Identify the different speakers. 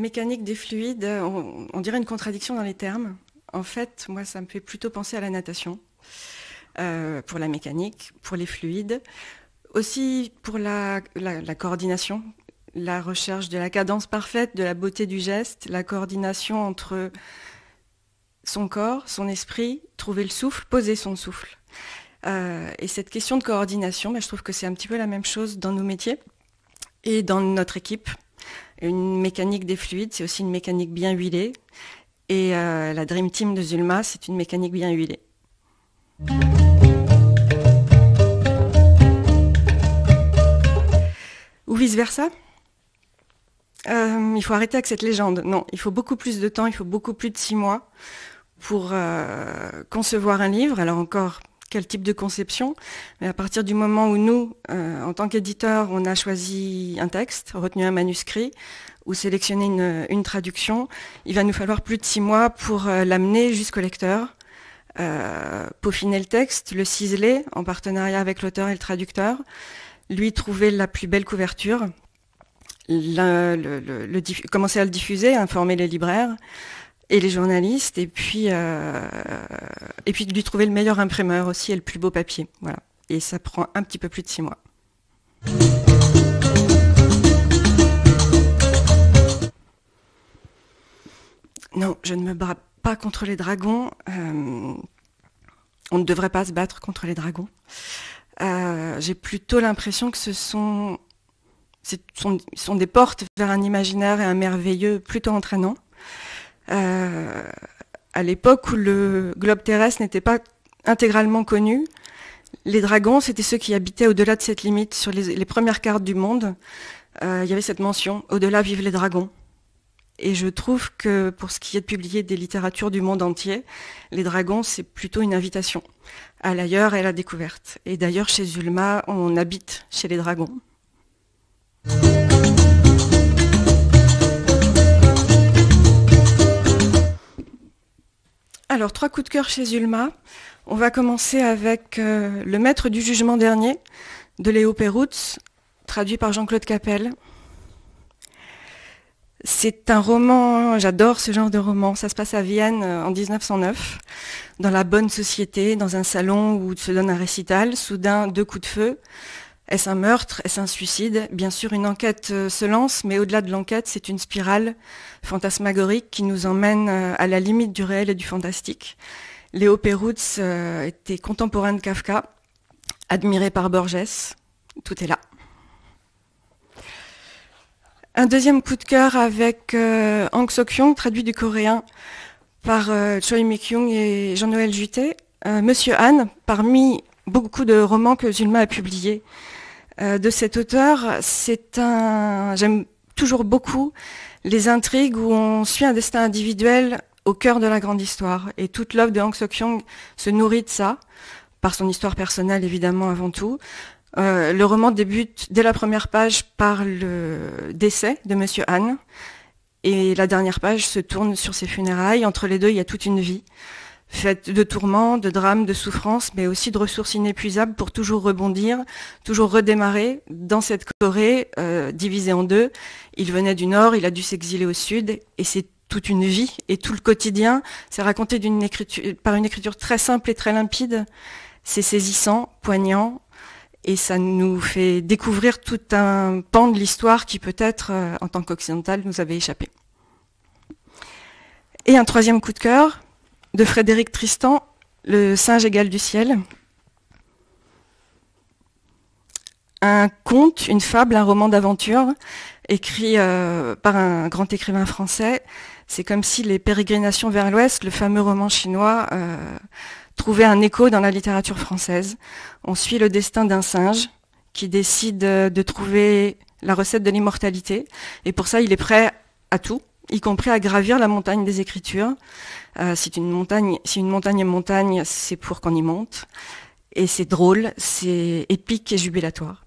Speaker 1: mécanique des fluides, on dirait une contradiction dans les termes. En fait, moi, ça me fait plutôt penser à la natation, pour la mécanique, pour les fluides, aussi pour la coordination, la recherche de la cadence parfaite, de la beauté du geste, la coordination entre son corps, son esprit, trouver le souffle, poser son souffle. Et cette question de coordination, je trouve que c'est un petit peu la même chose dans nos métiers et dans notre équipe. Une mécanique des fluides, c'est aussi une mécanique bien huilée. Et la Dream Team de Zulma, c'est une mécanique bien huilée. Ou vice-versa. Il faut arrêter avec cette légende. Non, il faut beaucoup plus de temps, il faut beaucoup plus de 6 mois pour concevoir un livre. Alors encore, quel type de conception? Mais à partir du moment où nous, en tant qu'éditeurs, on a choisi un texte, retenu un manuscrit, ou sélectionné une traduction, il va nous falloir plus de 6 mois pour l'amener jusqu'au lecteur, peaufiner le texte, le ciseler en partenariat avec l'auteur et le traducteur, lui trouver la plus belle couverture, commencer à le diffuser, informer les libraires et les journalistes, et puis lui trouver le meilleur imprimeur aussi et le plus beau papier. Voilà. Et ça prend un petit peu plus de 6 mois. Non, je ne me bats pas contre les dragons. On ne devrait pas se battre contre les dragons. J'ai plutôt l'impression que ce sont des portes vers un imaginaire et un merveilleux plutôt entraînant. À l'époque où le globe terrestre n'était pas intégralement connu, les dragons, c'était ceux qui habitaient au-delà de cette limite. Sur les premières cartes du monde, il y avait cette mention « Au-delà vivent les dragons ». Et je trouve que pour ce qui est de publier des littératures du monde entier, les dragons, c'est plutôt une invitation à l'ailleurs et à la découverte. Et d'ailleurs, chez Zulma, on habite chez les dragons. Alors, 3 coups de cœur chez Zulma. On va commencer avec Le Maître du jugement dernier de Léo Perutz, traduit par Jean-Claude Capel. C'est un roman, j'adore ce genre de roman. Ça se passe à Vienne en 1909, dans la bonne société, dans un salon où se donne un récital. Soudain, 2 coups de feu. Est-ce un meurtre? Est-ce un suicide? Bien sûr, une enquête se lance, mais au-delà de l'enquête, c'est une spirale fantasmagorique qui nous emmène à la limite du réel et du fantastique. Léo Perutz était contemporain de Kafka, admiré par Borges. Tout est là. Un deuxième coup de cœur avec Hang Sok-kyung, traduit du coréen par Choi Mi-kyung et Jean-Noël Juté. Monsieur Han, parmi beaucoup de romans que Zulma a publiés de cet auteur, j'aime toujours beaucoup les intrigues où on suit un destin individuel au cœur de la grande histoire. Et toute l'œuvre de Hang Sok-kyung se nourrit de ça, par son histoire personnelle évidemment avant tout. Le roman débute dès la première page par le décès de Monsieur Han, et la dernière page se tourne sur ses funérailles. Entre les deux, il y a toute une vie, faite de tourments, de drames, de souffrances, mais aussi de ressources inépuisables pour toujours rebondir, toujours redémarrer dans cette Corée divisée en deux. Il venait du Nord, il a dû s'exiler au Sud, et c'est toute une vie, et tout le quotidien, c'est raconté par une écriture très simple et très limpide. C'est saisissant, poignant, et ça nous fait découvrir tout un pan de l'histoire qui peut-être, en tant qu'occidental, nous avait échappé. Et un troisième coup de cœur de Frédéric Tristan, Le singe égal du ciel. Un conte, une fable, un roman d'aventure, écrit par un grand écrivain français. C'est comme si les pérégrinations vers l'Ouest, le fameux roman chinois, trouvaient un écho dans la littérature française. On suit le destin d'un singe qui décide de trouver la recette de l'immortalité. Et pour ça, il est prêt à tout, y compris à gravir la montagne des Écritures. Si une montagne est montagne, c'est pour qu'on y monte. Et c'est drôle, c'est épique et jubilatoire.